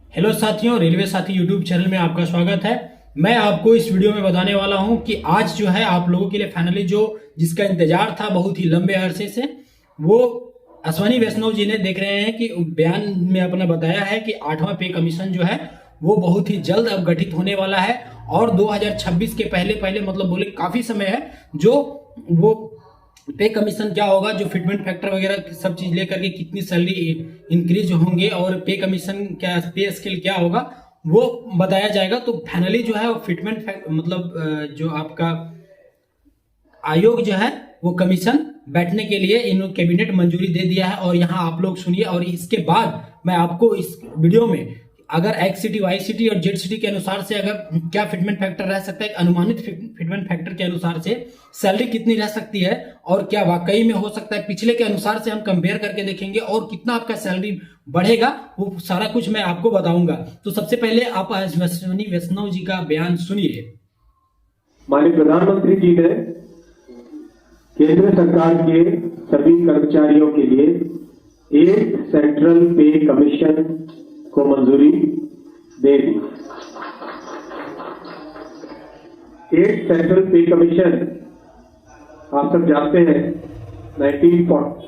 Hello साथियों, railway साथी YouTube channel में आपका स्वागत है। मैं आपको इस वीडियो में बताने वाला हूं कि आज जो है आप लोगों के लिए फाइनली जो जिसका इंतजार था बहुत ही लंबे अरसे से, वो अश्वनी वैष्णव जी ने देख रहे हैं कि बयान में अपना बताया है कि 8वां पे कमीशन जो है वो बहुत ही जल्द अब गठित होने वाला है और 2026 के पहले पहले मतलब बोले काफी समय है जो वो पे कमीशन क्या होगा, जो फिटमेंट फैक्टर वगैरह सब चीज लेकर के कितनी सैलरी इंक्रीज होंगे और पे कमीशन क्या, पे स्केल क्या होगा वो बताया जाएगा। तो फाइनली जो है वो फिटमेंट मतलब जो आपका आयोग जो है वो कमीशन बैठने के लिए इन कैबिनेट मंजूरी दे दिया है। और यहाँ आप लोग सुनिए, और इसके बाद मैं आपको इस वीडियो में अगर एक्स सिटी, वाई सिटी और जेड सिटी के अनुसार से अगर क्या फिटमेंट फैक्टर रह सकता है, अनुमानित फिटमेंट फैक्टर के अनुसार से सैलरी कितनी रह सकती है और क्या वाकई में हो सकता है, पिछले के अनुसार से हम कंपेयर करके देखेंगे और कितना आपका सैलरी बढ़ेगा, वो सारा कुछ मैं आपको बताऊंगा। तो सबसे पहले आप अश्वनी वैष्णव जी का बयान सुनिए। माननीय प्रधानमंत्री जी ने केंद्र सरकार के सभी कर्मचारियों के लिए एक सेंट्रल पे कमीशन को मंजूरी दे दी। एक सेंट्रल पे कमीशन आप सब जानते हैं 1940।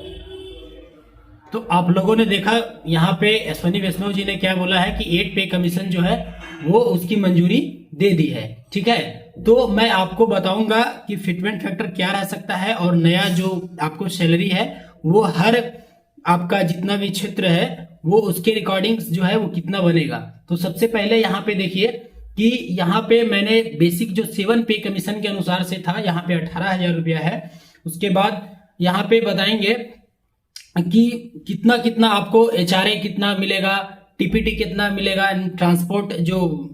तो आप लोगों ने देखा यहाँ पे अश्वनी वैष्णव जी ने क्या बोला है कि 8 पे कमीशन जो है वो उसकी मंजूरी दे दी है। ठीक है, तो मैं आपको बताऊंगा कि फिटमेंट फैक्टर क्या रह सकता है और नया जो आपको सैलरी है वो हर आपका जितना भी क्षेत्र है वो उसके रिकॉर्डिंग्स जो है वो कितना बनेगा। तो सबसे पहले यहाँ पे देखिए कि यहाँ पे मैंने बेसिक जो 7 पे कमीशन के अनुसार से था, यहाँ पे 18,000 रुपया है। उसके बाद यहाँ पे बताएंगे कि कितना कितना आपको एचआरए कितना मिलेगा, टीपीटी कितना मिलेगा, ट्रांसपोर्ट जो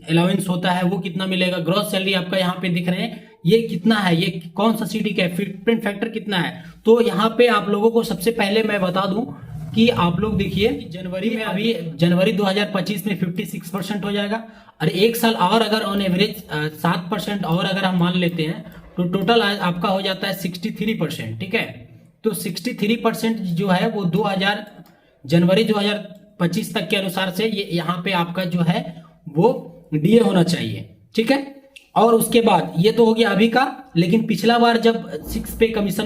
अलाउंस होता है वो कितना मिलेगा, ग्रॉस सैलरी आपका यहाँ पे दिख रहे हैं ये कितना है, ये कौन सा सिटी का है, फिटमेंट फैक्टर कितना है। तो यहाँ पे आप लोगों को सबसे पहले मैं बता दूं कि आप लोग देखिए जनवरी में, अभी जनवरी 2025 में 56% हो जाएगा और एक साल और अगर ऑन एवरेज 7% और अगर हम मान लेते हैं तो टोटल आपका हो जाता है 63%। ठीक है, तो 63% जो है वो जनवरी 2025 तक के अनुसार से ये यहाँ पे आपका जो है वो डीए होना चाहिए। ठीक है, और उसके बाद ये तो हो गया अभी का, लेकिन पिछला बार जब 6 पे कमीशन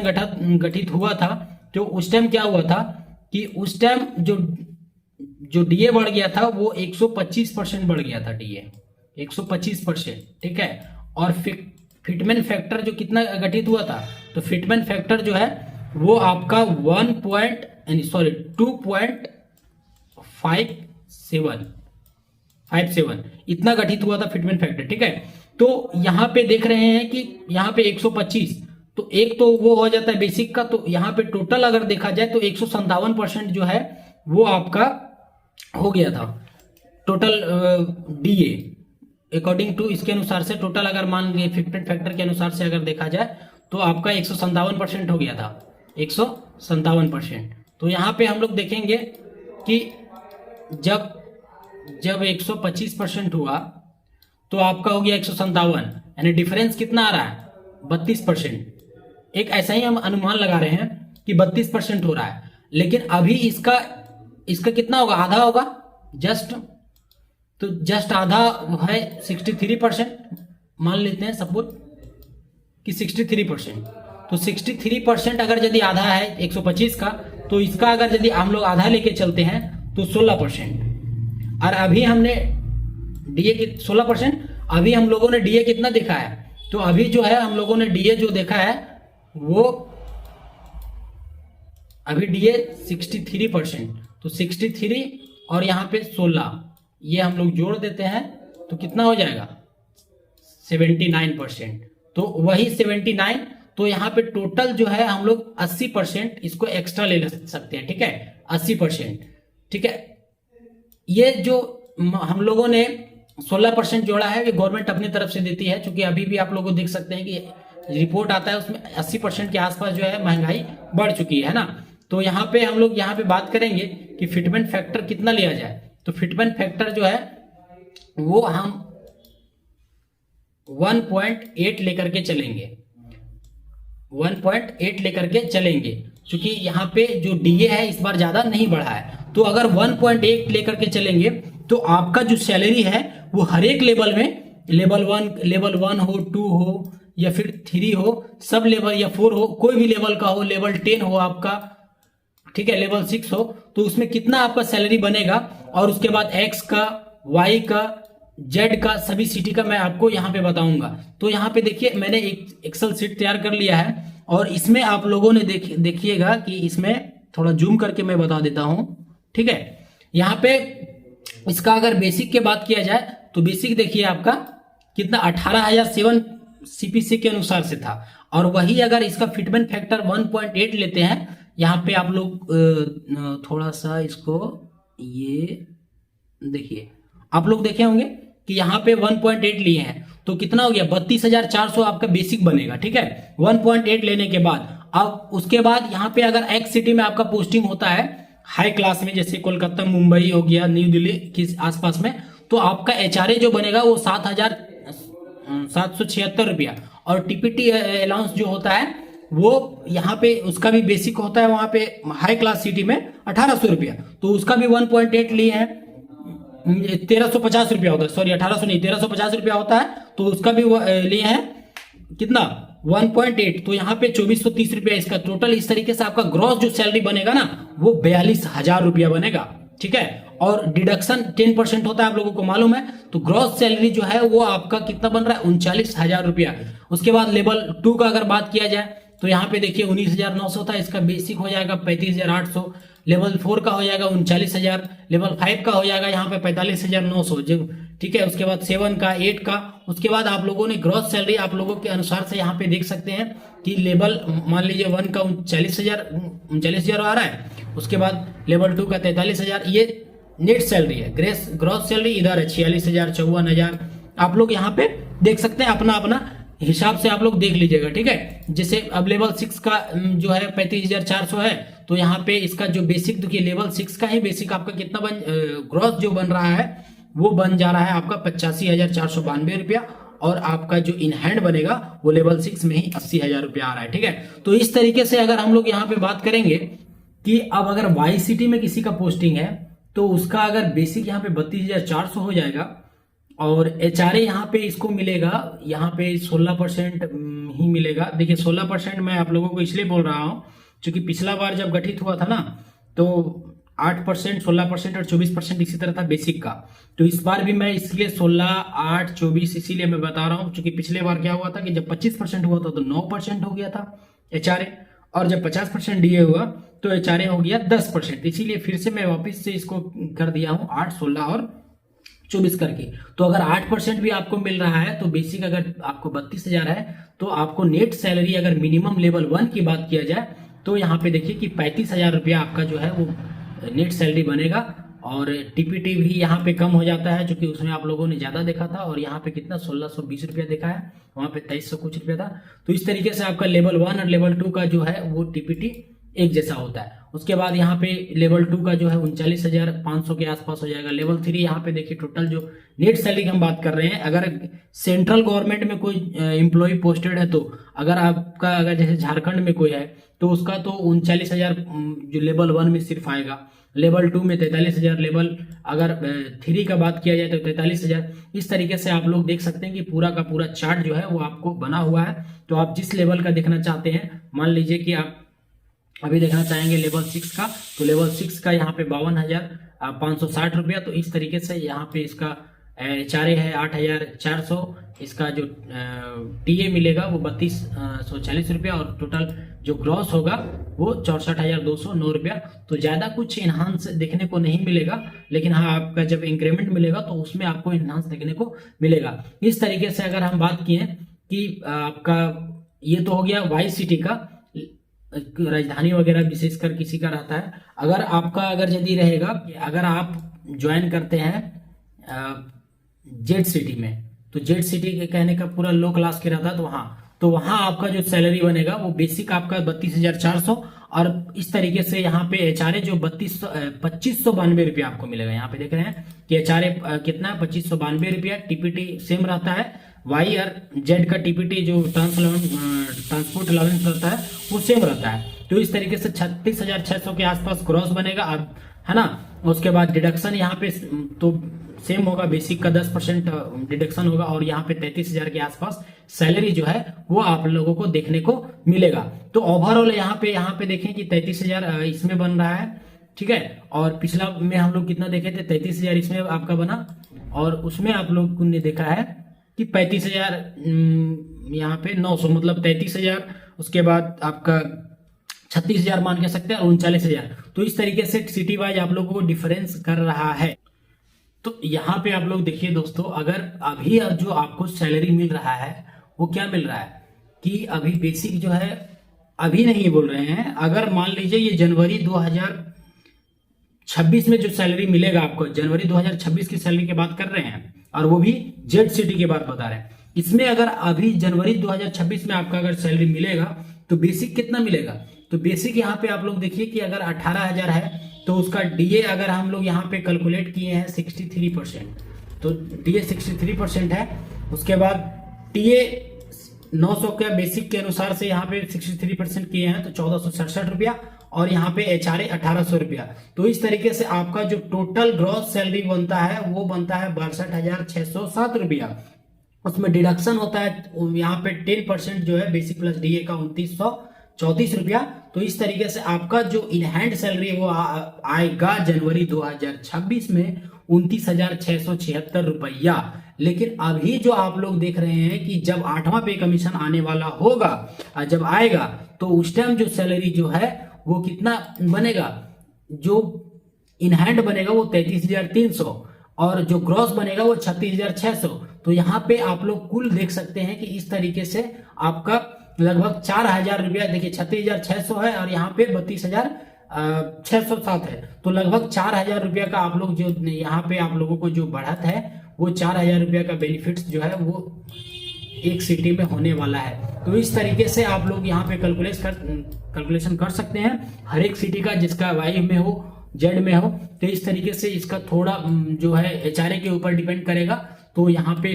गठित हुआ था तो उस टाइम क्या हुआ था कि उस टाइम जो डीए बढ़ गया था वो 125% बढ़ गया था, डीए 125%। ठीक है, और फिटमेंट फैक्टर जो कितना गठित हुआ था, तो फिटमेंट फैक्टर जो है वो आपका 2.57 इतना गठित हुआ था फिटमेंट फैक्टर। ठीक है, तो यहाँ पे देख रहे हैं कि यहाँ पे 125, तो एक तो वो हो जाता है बेसिक का, तो यहाँ पे टोटल अगर देखा जाए तो 157% जो है वो आपका हो गया था टोटल डीए अकॉर्डिंग टू, इसके अनुसार से टोटल अगर मान लिए फिटमेंट फैक्टर के अनुसार से अगर देखा जाए तो आपका 157% हो गया था, 157%। तो यहाँ पे हम लोग देखेंगे कि जब 125% हुआ तो आपका हो गया 157, यानी डिफरेंस कितना आ रहा है 32%। एक ऐसा ही हम अनुमान लगा रहे हैं कि 32% हो रहा है, लेकिन अभी इसका कितना होगा, आधा होगा जस्ट आधा है 63%। मान लेते हैं सपोज कि 63%, तो 63% अगर यदि आधा है 125 का, तो इसका अगर यदि हम लोग आधा लेके चलते हैं तो 16%। और अभी हमने डीए की 16%, अभी हम लोगों ने डीए कितना देखा है, तो अभी जो है हम लोगों ने डीए जो देखा है वो अभी डीए 63%, तो 63 और यहाँ पे 16 ये हम लोग जोड़ देते हैं तो कितना हो जाएगा 79%। तो वही 79, तो यहाँ पे टोटल जो है हम लोग 80% इसको एक्स्ट्रा ले सकते हैं। ठीक है, 80%। ठीक है, ये जो हम लोगों ने 16% जोड़ा है ये गवर्नमेंट अपनी तरफ से देती है, क्योंकि अभी भी आप लोगों को देख सकते हैं कि रिपोर्ट आता है उसमें 80% के आसपास जो है महंगाई बढ़ चुकी है ना। तो यहाँ पे हम लोग यहाँ पे बात करेंगे कि फिटमेंट फैक्टर कितना लिया जाए, तो फिटमेंट फैक्टर जो है वो हम 1.8 लेकर के चलेंगे, 1.8 लेकर के चलेंगे, क्योंकि यहाँ पे जो डीए है इस बार ज्यादा नहीं बढ़ा है। तो अगर 1.8 लेकर के चलेंगे तो आपका जो सैलरी है वो हर एक लेवल में, लेवल 1 हो, 2 हो या फिर 3 हो, सब लेवल या 4 हो, कोई भी लेवल का हो, लेवल 10 हो आपका, ठीक है, लेवल 6 हो, तो उसमें कितना आपका सैलरी बनेगा और उसके बाद एक्स का, वाई का, जेड का, सभी सिटी का मैं आपको यहाँ पे बताऊंगा। तो यहाँ पे देखिए मैंने एक एक्सेल शीट तैयार कर लिया है और इसमें आप लोगों ने देखिएगा कि इसमें थोड़ा जूम करके मैं बता देता हूं, ठीक है। यहाँ पे इसका अगर बेसिक के बात किया जाए तो बेसिक देखिए आपका कितना 18,007 सीपीसी के अनुसार से था, और वही अगर इसका फिटमेंट फैक्टर 1.8 लेते हैं, यहाँ पे आप लोग थोड़ा सा इसको ये देखिए, आप लोग देखे होंगे कि यहाँ पे 1.8 लिए हैं तो कितना हो गया 32,400 आपका बेसिक बनेगा, ठीक है, 1.8 लेने के बाद। अब उसके बाद यहाँ पे अगर एक्स सिटी में आपका पोस्टिंग होता है हाई क्लास में, जैसे कोलकाता, मुंबई हो गया, न्यू दिल्ली के आसपास में, तो आपका एचआरए जो बनेगा वो 7,776 रुपया, और टीपीटी अलाउंस जो होता है वो यहाँ पे उसका भी बेसिक होता है, वहां पे हाई क्लास सिटी में 1,800 रुपया, तो उसका भी 1.8 लिए हैं, 1,350 रुपया होता है, सॉरी 1,800 नहीं, 1,350 रुपया होता है, तो उसका भी लिए हैं कितना 1.8, तो यहाँ पे 2,430 रुपया इसका टोटल। इस तरीके से आपका ग्रॉस जो सैलरी बनेगा ना वो 42,000 रुपया बनेगा, ठीक है, और डिडक्शन 10% होता है, आप लोगों को मालूम है, तो ग्रॉस सैलरी जो है वो आपका कितना बन रहा है 39,000 रुपया। उसके बाद लेवल 2 का अगर बात किया जाए तो यहाँ पे देखिए 19,900 था, इसका बेसिक हो जाएगा 35,800, लेवल 4 का हो जाएगा 39,000, लेवल 5 का हो जाएगा यहाँ पे 45,900, जो ठीक है। उसके बाद 7 का, 8 का, उसके बाद आप लोगों ने ग्रॉस सैलरी आप लोगों के अनुसार से यहाँ पे देख सकते हैं कि लेवल मान लीजिए 1 का 39,000 आ रहा है, उसके बाद लेवल 2 का 43,000, ये नेट सैलरी है। ग्रॉस सैलरी इधर है 46,000, 54,000, आप लोग यहाँ पे देख सकते हैं, अपना अपना हिसाब से आप लोग देख लीजिएगा, ठीक है। जैसे अब लेवल 6 का जो है 35,400 है, तो यहाँ पे इसका जो बेसिक देखिए, लेवल 6 का ही बेसिक आपका कितना ग्रॉस जो बन रहा है वो बन जा रहा है आपका 85,492 रुपया, और आपका जो इन हैंड बनेगा वो लेवल 6 में ही 80,000 रुपया आ रहा है, ठीक है। तो इस तरीके से अगर हम लोग यहाँ पे बात करेंगे कि अब अगर वाई सिटी में किसी का पोस्टिंग है तो उसका अगर बेसिक यहाँ पे 32,400 हो जाएगा, और एचआरए यहाँ पे इसको मिलेगा यहाँ पे 16% ही मिलेगा। देखिए 16% मैं आप लोगों को इसलिए बोल रहा हूँ क्योंकि पिछला बार जब गठित हुआ था ना तो 8%, 16% और 24% इसी तरह था बेसिक का, तो इस बार भी मैं इसलिए 16, 8, 24 इसीलिए मैं बता रहा हूँ क्योंकि पिछले बार क्या हुआ था कि जब 25% हुआ था तो 9% हो गया था एचआरए, और जब 50% डीए हुआ तो एचआरए हो गया 10%, इसीलिए फिर से मैं वापस से इसको कर दिया हूँ 8, 16 और 24 करके। तो अगर 8% भी आपको मिल रहा है तो बेसिक अगर आपको 32,000 है तो आपको नेट सैलरी अगर मिनिमम लेवल 1 की बात किया जाए तो यहाँ पे देखिए कि 35,000 रुपया आपका जो है वो नेट सैलरी बनेगा, और टीपीटी भी यहाँ पे कम हो जाता है जो कि उसमें आप लोगों ने ज्यादा देखा था, और यहाँ पे कितना 1,620 रुपया देखा है, वहां पे 2,300 कुछ रुपया था। तो इस तरीके से आपका लेवल 1 और लेवल 2 का जो है वो टीपीटी एक जैसा होता है। उसके बाद यहाँ पे लेवल 2 का जो है 39,500 के आसपास हो जाएगा। लेवल 3 यहाँ पे देखिए टोटल जो नेट सैलरी हम बात कर रहे हैं, अगर सेंट्रल गवर्नमेंट में कोई एम्प्लॉय पोस्टेड है, तो अगर आपका अगर जैसे झारखंड में कोई है तो उसका तो 39,000 जो लेवल 1 में सिर्फ आएगा, लेवल 2 में 43,000, लेवल अगर 3 का बात किया जाए तो 43,000। इस तरीके से आप लोग देख सकते हैं कि पूरा का पूरा चार्ट जो है वो आपको बना हुआ है। तो आप जिस लेवल का देखना चाहते हैं, मान लीजिए कि आप अभी देखना चाहेंगे लेवल 6 का, तो लेवल 6 का यहाँ पे 52,560 रुपया, तो इस तरीके से यहाँ पे इसका एचआरए है 8,400, इसका जो टीए मिलेगा वो 3,240 रुपया, और टोटल जो ग्रॉस होगा वो 64,209 रुपया। तो ज्यादा कुछ इन्हांस देखने को नहीं मिलेगा, लेकिन हाँ आपका जब इंक्रीमेंट मिलेगा तो उसमें आपको इन्हांस देखने को मिलेगा। इस तरीके से अगर हम बात किए कि आपका ये तो हो गया वाई सिटी का, राजधानी वगैरह विशेषकर किसी का रहता है। अगर आपका अगर यदि रहेगा, अगर आप ज्वाइन करते हैं जेड सिटी में, तो जेड सिटी के कहने का पूरा लो क्लास के रहता है, तो वहां आपका जो सैलरी बनेगा वो बेसिक आपका 32,400, और इस तरीके से यहाँ पे एचआरए जो 2,592 रुपया आपको मिलेगा। यहाँ पे देख रहे हैं कि एचआरए कितना है 2,592 रुपया। टीपीटी सेम रहता है, वाई और जेड का टीपीटी जो ट्रांसपोर्ट अलाउंस रहता है वो सेम रहता है। तो इस तरीके से 36,600 के आसपास क्रॉस बनेगा, अब है ना। उसके बाद डिडक्शन यहाँ पे तो सेम होगा, बेसिक का 10% डिडक्शन होगा और यहाँ पे 33,000 के आसपास सैलरी जो है वो आप लोगों को देखने को मिलेगा। तो ओवरऑल यहाँ पे देखें कि 33,000 इसमें बन रहा है, ठीक है। और पिछला में हम लोग कितना देखे थे, 33,000 इसमें आपका बना, और उसमें आप लोग ने देखा है कि 35,000 यहाँ पे 900, मतलब 33,000, उसके बाद आपका 36,000 मान के सकते हैं और 39,000। तो इस तरीके से सिटी वाइज आप लोगों को डिफरेंस कर रहा है। तो यहाँ पे आप लोग देखिए दोस्तों, अगर अभी जो आपको सैलरी मिल रहा है वो क्या मिल रहा है कि अभी बेसिक जो है, अभी नहीं बोल रहे हैं, अगर मान लीजिए ये जनवरी 2026 में जो सैलरी मिलेगा आपको, जनवरी 2026 की सैलरी की बात कर रहे हैं, और वो भी जेड सिटी की बात बता रहे हैं। इसमें अगर अभी जनवरी 2026 में आपका अगर सैलरी मिलेगा तो बेसिक कितना मिलेगा, तो बेसिक यहाँ पे आप लोग देखिए कि अगर 18,000 है तो उसका डीए अगर हम लोग यहाँ पे कैलकुलेट किए हैं 63%, तो डीए 63% है। उसके बाद टीए 900 का बेसिक के अनुसार से यहाँ पे 63% किए हैं तो 1467 रुपया, और यहाँ पे एचआरए 1800 रुपया। तो इस तरीके से आपका जो टोटल ग्रॉस सैलरी बनता है वो बनता है 62,607 रुपया। उसमें डिडक्शन होता है यहाँ पे 10% जो है बेसिक प्लस डीए का 2934 रुपया। तो इस तरीके से आपका जो इन हैंड सैलरी है वो आएगा जनवरी 2026 में 29,676 रुपया। लेकिन अभी जो आप लोग देख रहे हैं कि जब 8वां पे कमीशन आने वाला होगा, जब आएगा तो उस टाइम जो सैलरी जो है वो कितना बनेगा, जो इन हैंड बनेगा वो 33,300 और जो ग्रॉस बनेगा वो 36,600। तो यहाँ पे आप लोग कुल देख सकते हैं कि इस तरीके से आपका लगभग 4,000 रुपया, देखिए 36,600 है और यहाँ पे 32,607 है। तो लगभग 4,000 रुपया का आप लोग जो यहाँ पे आप लोगों को जो बढ़त है वो 4,000 रुपया का बेनिफिट्स जो है वो एक सिटी में होने वाला है। तो इस तरीके से आप लोग यहाँ पे कैलकुलेशन कर सकते हैं हर एक सिटी का, जिसका वाई में हो जेड में हो। तो इस तरीके से इसका थोड़ा जो है एचआरए के ऊपर डिपेंड करेगा। तो यहाँ पे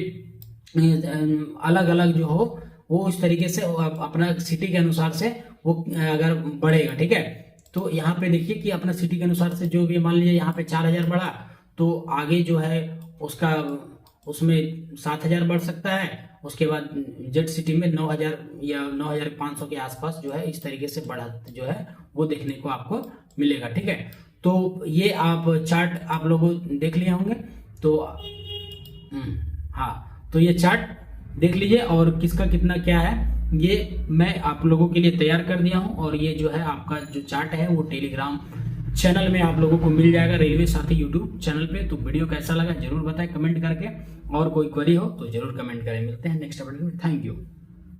अलग अलग जो हो वो इस तरीके से अपना सिटी के अनुसार से वो अगर बढ़ेगा, ठीक है। तो यहाँ पे देखिए कि अपना सिटी के अनुसार से जो भी मान लीजिए यहाँ पे 4,000 बढ़ा तो आगे जो है उसका उसमें 7,000 बढ़ सकता है। उसके बाद जेड सिटी में 9,000 या 9,500 के आसपास जो है इस तरीके से बढ़त जो है वो देखने को आपको मिलेगा, ठीक है। तो ये आप चार्ट आप लोग देख लिए होंगे, तो हाँ, तो ये चार्ट देख लीजिए और किसका कितना क्या है ये मैं आप लोगों के लिए तैयार कर दिया हूं। और ये जो है आपका जो चार्ट है वो टेलीग्राम चैनल में आप लोगों को मिल जाएगा, रेलवे साथी यूट्यूब चैनल पे। तो वीडियो कैसा लगा जरूर बताएं कमेंट करके, और कोई क्वेरी हो तो जरूर कमेंट करें। मिलते हैं नेक्स्ट अपडेट में, थैंक यू।